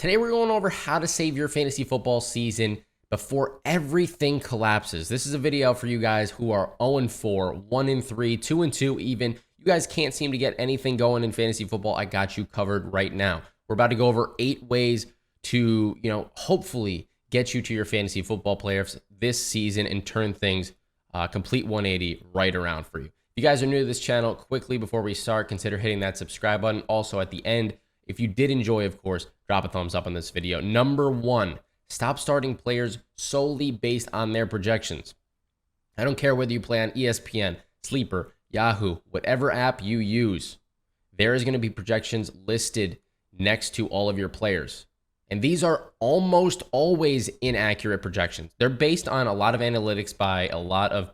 Today we're going over how to save your fantasy football season before everything collapses. This is a video for you guys who are 0-4, 1-3, 2-2 even. You guys can't seem to get anything going in fantasy football. I got you covered right now. We're about to go over 8 ways to, hopefully get you to your fantasy football playoffs this season and turn things complete 180 right around for you. If you guys are new to this channel, quickly before we start, consider hitting that subscribe button. Also at the end, if you did enjoy, of course, drop a thumbs up on this video. Number 1, stop starting players solely based on their projections. I don't care whether you play on ESPN, Sleeper, Yahoo, whatever app you use, there is going to be projections listed next to all of your players. And these are almost always inaccurate projections. They're based on a lot of analytics by a lot of,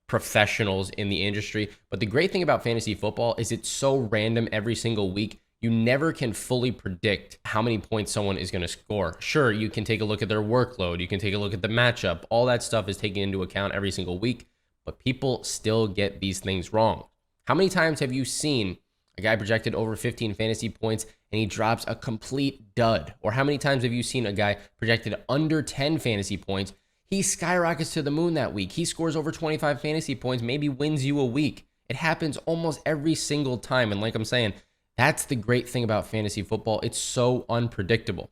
professionals in the industry. But the great thing about fantasy football is it's so random every single week. You never can fully predict how many points someone is going to score. Sure, you can take a look at their workload. You can take a look at the matchup. All that stuff is taken into account every single week, but people still get these things wrong. How many times have you seen a guy projected over 15 fantasy points and he drops a complete dud? Or how many times have you seen a guy projected under 10 fantasy points? He skyrockets to the moon that week. He scores over 25 fantasy points, maybe wins you a week. It happens almost every single time. And like I'm saying, that's the great thing about fantasy football. It's so unpredictable.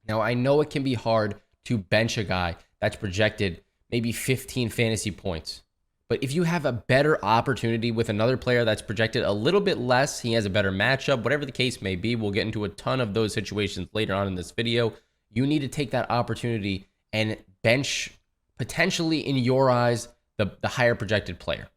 Now, I know it can be hard to bench a guy that's projected maybe 15 fantasy points. But if you have a better opportunity with another player that's projected a little bit less, he has a better matchup, whatever the case may be, we'll get into a ton of those situations later on in this video. You need to take that opportunity and bench, potentially in your eyes, the higher projected player.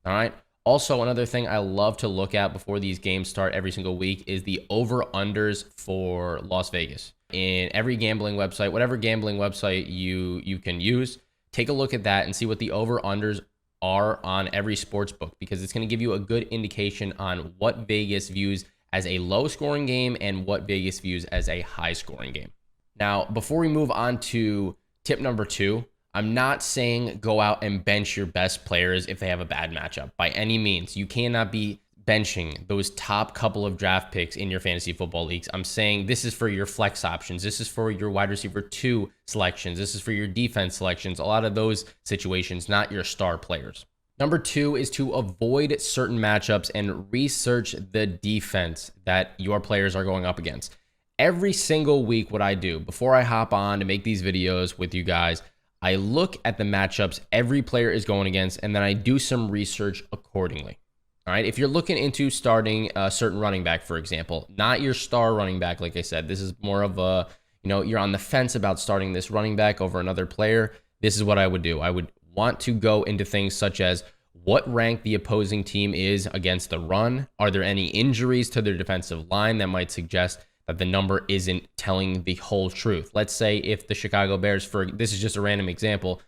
All right? Also, another thing I love to look at before these games start every single week is the over-unders for Las Vegas. In every gambling website, whatever gambling website you can use, take a look at that and see what the over-unders are on every sports book, because it's going to give you a good indication on what Vegas views as a low-scoring game and what Vegas views as a high-scoring game. Now, before we move on to tip number 2, I'm not saying go out and bench your best players if they have a bad matchup. By any means, you cannot be benching those top couple of draft picks in your fantasy football leagues. I'm saying this is for your flex options. This is for your wide receiver 2 selections. This is for your defense selections. A lot of those situations, not your star players. Number 2 is to avoid certain matchups and research the defense that your players are going up against. Every single week, what I do before I hop on to make these videos with you guys, I look at the matchups every player is going against, and then I do some research accordingly. All right, if you're looking into starting a certain running back, for example, not your star running back, like I said, this is more of a, you're on the fence about starting this running back over another player. This is what I would do. I would want to go into things such as what rank the opposing team is against the run. Are there any injuries to their defensive line that might suggest that the number isn't telling the whole truth? Let's say if the Chicago Bears, this is just a random example,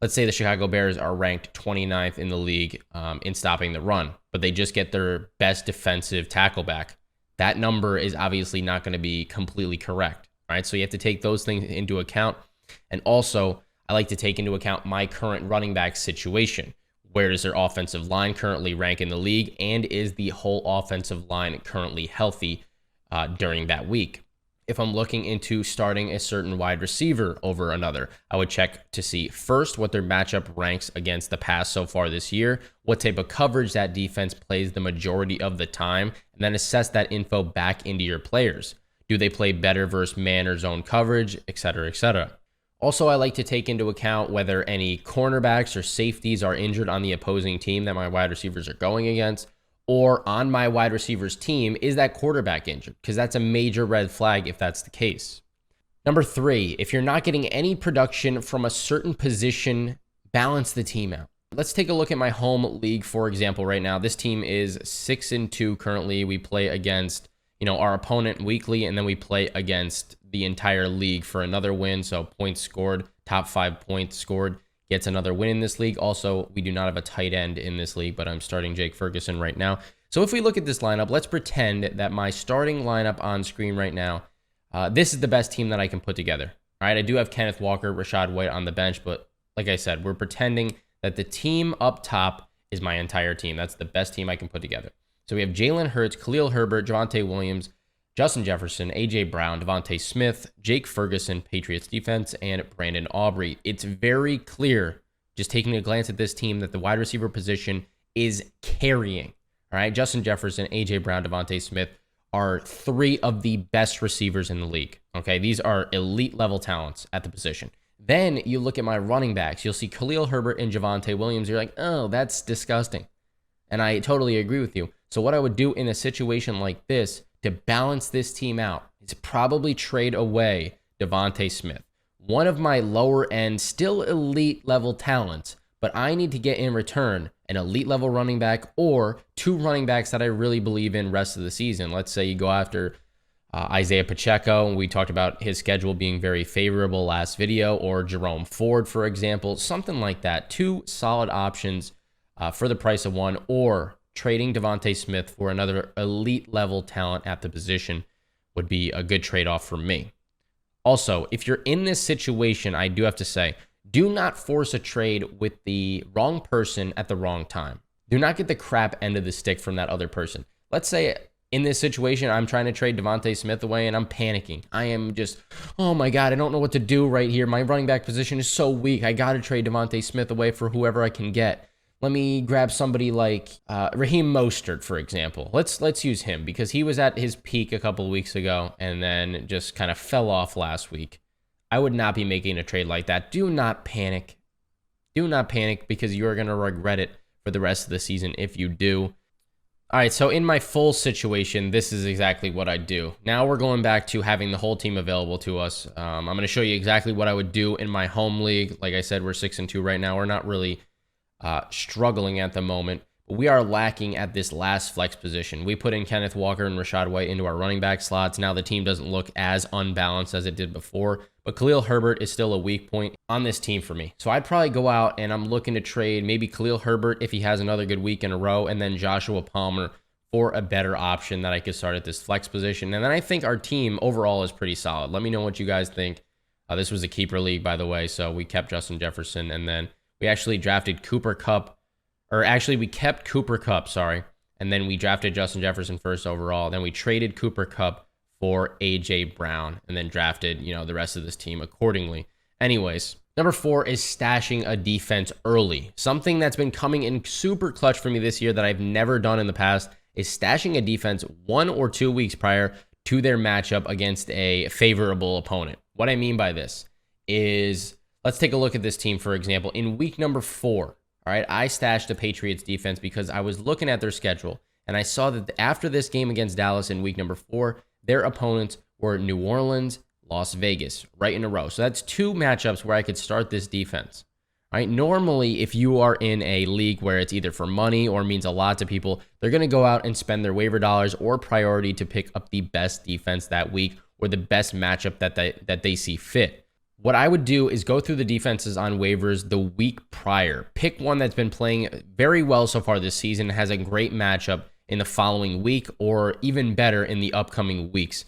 let's say the Chicago Bears are ranked 29th in the league in stopping the run, but they just get their best defensive tackle back. That number is obviously not going to be completely correct, right? So you have to take those things into account. And also, I like to take into account my current running back situation. Where does their offensive line currently rank in the league? And is the whole offensive line currently healthy during that week? If I'm looking into starting a certain wide receiver over another, I would check to see first what their matchup ranks against the pass so far this year, what type of coverage that defense plays the majority of the time, and then assess that info back into your players. Do they play better versus man or zone coverage, et cetera, et cetera. Also, I like to take into account whether any cornerbacks or safeties are injured on the opposing team that my wide receivers are going against. Or on my wide receivers team, is that quarterback injured? Because that's a major red flag if that's the case. Number 3, if you're not getting any production from a certain position, balance the team out. Let's take a look at my home league, for example, right now. This team is 6-2 currently. We play against, our opponent weekly, and then we play against the entire league for another win. So points scored, top 5 points scored, gets another win in this league. Also, we do not have a tight end in this league, but I'm starting Jake Ferguson right now. So if we look at this lineup, let's pretend that my starting lineup on screen right now, this is the best team that I can put together. All right, I do have Kenneth Walker, Rashad White on the bench, but like I said, we're pretending that the team up top is my entire team. That's the best team I can put together. So we have Jalen Hurts, Khalil Herbert, Javonte Williams, Justin Jefferson, A.J. Brown, Devontae Smith, Jake Ferguson, Patriots defense, and Brandon Aubrey. It's very clear, just taking a glance at this team, that the wide receiver position is carrying. All right, Justin Jefferson, A.J. Brown, Devontae Smith are three of the best receivers in the league. Okay, these are elite level talents at the position. Then you look at my running backs. You'll see Khalil Herbert and Javonte Williams. You're like, oh, that's disgusting. And I totally agree with you. So what I would do in a situation like this to balance this team out is probably trade away Devontae Smith, one of my lower end, still elite level talents, but I need to get in return an elite level running back or two running backs that I really believe in rest of the season. Let's say you go after Isaiah Pacheco, and we talked about his schedule being very favorable last video, or Jerome Ford, for example, something like that. Two solid options for the price of one, or trading Devontae Smith for another elite level talent at the position would be a good trade-off for me. Also, if you're in this situation, I do have to say, do not force a trade with the wrong person at the wrong time. Do not get the crap end of the stick from that other person. Let's say in this situation, I'm trying to trade Devontae Smith away and I'm panicking. I am just, oh my God, I don't know what to do right here. My running back position is so weak. I got to trade Devontae Smith away for whoever I can get. Let me grab somebody like Raheem Mostert, for example. Let's use him because he was at his peak a couple of weeks ago and then just kind of fell off last week. I would not be making a trade like that. Do not panic. Do not panic because you are going to regret it for the rest of the season if you do. All right, so in my full situation, this is exactly what I do. Now we're going back to having the whole team available to us. I'm going to show you exactly what I would do in my home league. Like I said, we're 6-2 right now. We're not really struggling at the moment, but we are lacking at this last flex position. We put in Kenneth Walker and Rachaad White into our running back slots. Now the team doesn't look as unbalanced as it did before, but Khalil Herbert is still a weak point on this team for me. So I'd probably go out and I'm looking to trade maybe Khalil Herbert if he has another good week in a row, and then Joshua Palmer for a better option that I could start at this flex position. And then I think our team overall is pretty solid. Let me know what you guys think. This was a keeper league, by the way, so we kept Justin Jefferson, and then we actually drafted Cooper Kupp, or actually we kept Cooper Kupp, sorry, and then we drafted Justin Jefferson first overall. Then we traded Cooper Kupp for A.J. Brown, and then drafted, the rest of this team accordingly. Anyways, number 4 is stashing a defense early. Something that's been coming in super clutch for me this year that I've never done in the past is stashing a defense 1 or 2 weeks prior to their matchup against a favorable opponent. What I mean by this is, let's take a look at this team, for example. In week number 4, all right, I stashed the Patriots defense because I was looking at their schedule, and I saw that after this game against Dallas in week number 4, their opponents were New Orleans, Las Vegas, right in a row. So that's 2 matchups where I could start this defense. All right, normally, if you are in a league where it's either for money or means a lot to people, they're going to go out and spend their waiver dollars or priority to pick up the best defense that week or the best matchup that they see fit. What I would do is go through the defenses on waivers the week prior. Pick one that's been playing very well so far this season, has a great matchup in the following week, or even better in the upcoming weeks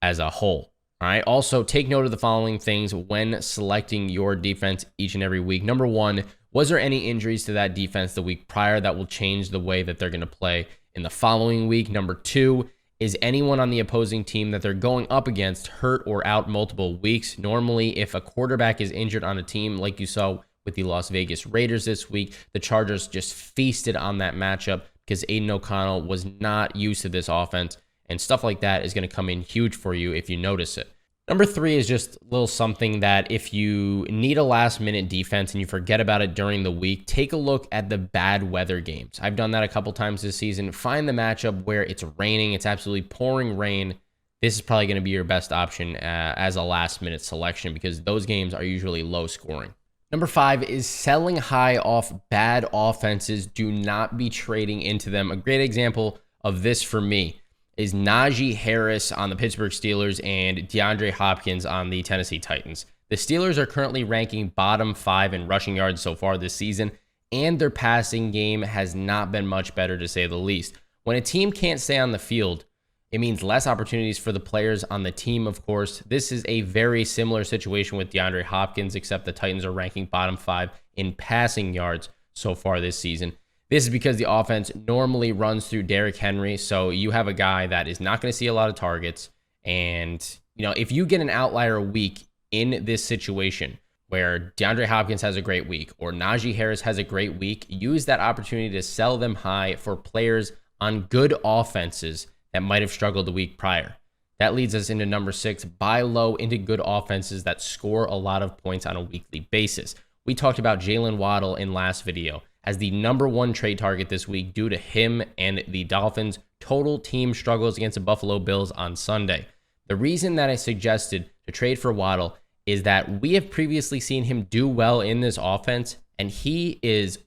as a whole. All right. Also, take note of the following things when selecting your defense each and every week. Number 1, was there any injuries to that defense the week prior that will change the way that they're going to play in the following week? Number 2, is anyone on the opposing team that they're going up against hurt or out multiple weeks? Normally, if a quarterback is injured on a team, like you saw with the Las Vegas Raiders this week, the Chargers just feasted on that matchup because Aiden O'Connell was not used to this offense, and stuff like that is going to come in huge for you if you notice it. Number 3 is just a little something that if you need a last-minute defense and you forget about it during the week, take a look at the bad weather games. I've done that a couple times this season. Find the matchup where it's raining, it's absolutely pouring rain. This is probably going to be your best option as a last-minute selection because those games are usually low scoring. Number 5 is selling high off bad offenses. Do not be trading into them. A great example of this for me is Najee Harris on the Pittsburgh Steelers and DeAndre Hopkins on the Tennessee Titans. The Steelers are currently ranking bottom 5 in rushing yards so far this season, and their passing game has not been much better, to say the least. When a team can't stay on the field, it means less opportunities for the players on the team, of course. This is a very similar situation with DeAndre Hopkins, except the Titans are ranking bottom 5 in passing yards so far this season. This is because the offense normally runs through Derrick Henry. So you have a guy that is not going to see a lot of targets. And, if you get an outlier week in this situation where DeAndre Hopkins has a great week or Najee Harris has a great week, use that opportunity to sell them high for players on good offenses that might have struggled the week prior. That leads us into number 6, buy low into good offenses that score a lot of points on a weekly basis. We talked about Jalen Waddle in last video as the number 1 trade target this week due to him and the Dolphins' total team struggles against the Buffalo Bills on Sunday. The reason that I suggested to trade for Waddle is that we have previously seen him do well in this offense, and he is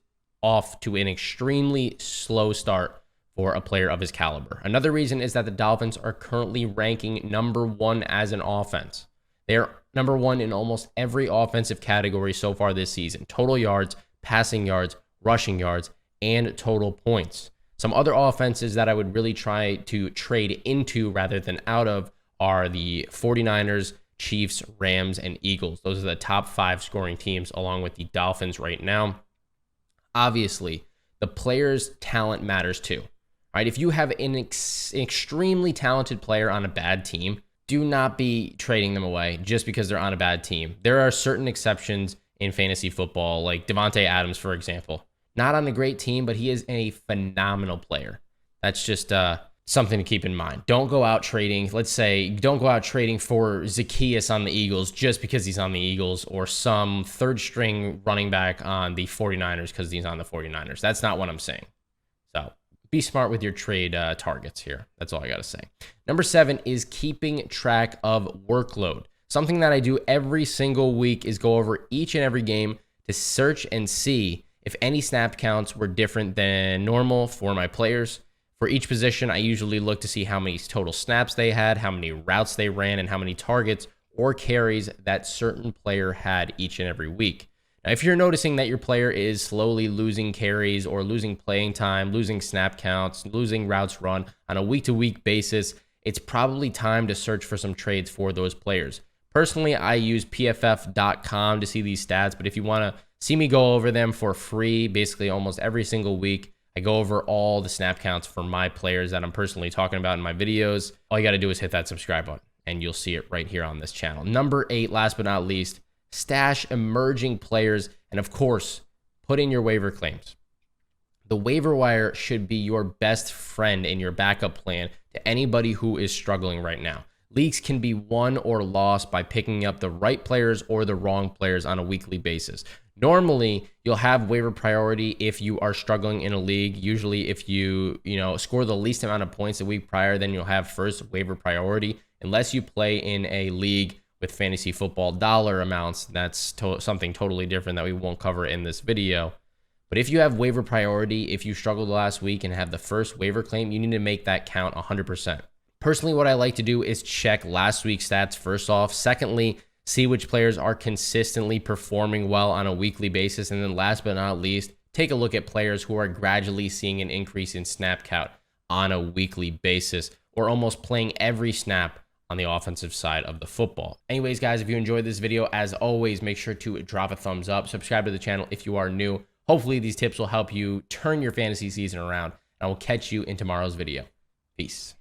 off to an extremely slow start for a player of his caliber. Another reason is that the Dolphins are currently ranking number 1 as an offense. They're number 1 in almost every offensive category so far this season: total yards, passing yards, rushing yards, and total points. Some other offenses that I would really try to trade into rather than out of are the 49ers, Chiefs, Rams, and Eagles. Those are the top 5 scoring teams along with the Dolphins right now. Obviously, the player's talent matters too. Right? If you have an extremely talented player on a bad team, do not be trading them away just because they're on a bad team. There are certain exceptions in fantasy football, like Devontae Adams, for example. Not on a great team, but he is a phenomenal player. That's just something to keep in mind. Don't go out trading, don't go out trading for Zacchaeus on the Eagles just because he's on the Eagles, or some third string running back on the 49ers because he's on the 49ers. That's not what I'm saying. So be smart with your trade targets here. That's all I got to say. Number 7 is keeping track of workload. Something that I do every single week is go over each and every game to search and see if any snap counts were different than normal for my players. For each position, I usually look to see how many total snaps they had, how many routes they ran, and how many targets or carries that certain player had each and every week. Now, if you're noticing that your player is slowly losing carries or losing playing time, losing snap counts, losing routes run on a week-to-week basis, it's probably time to search for some trades for those players. Personally, I use pff.com to see these stats, but if you want to see me go over them for free, basically almost every single week, I go over all the snap counts for my players that I'm personally talking about in my videos. All you got to do is hit that subscribe button, and you'll see it right here on this channel. Number 8, last but not least, stash emerging players, and of course, put in your waiver claims. The waiver wire should be your best friend in your backup plan to anybody who is struggling right now. Leagues can be won or lost by picking up the right players or the wrong players on a weekly basis. Normally, you'll have waiver priority if you are struggling in a league. Usually, if you score the least amount of points the week prior, then you'll have first waiver priority. Unless you play in a league with fantasy football dollar amounts, that's something totally different that we won't cover in this video. But if you have waiver priority, if you struggled last week and have the first waiver claim, you need to make that count 100%. Personally, what I like to do is check last week's stats first off. Secondly, see which players are consistently performing well on a weekly basis. And then last but not least, take a look at players who are gradually seeing an increase in snap count on a weekly basis, or almost playing every snap on the offensive side of the football. Anyways, guys, if you enjoyed this video, as always, make sure to drop a thumbs up, subscribe to the channel if you are new. Hopefully these tips will help you turn your fantasy season around, and I will catch you in tomorrow's video. Peace.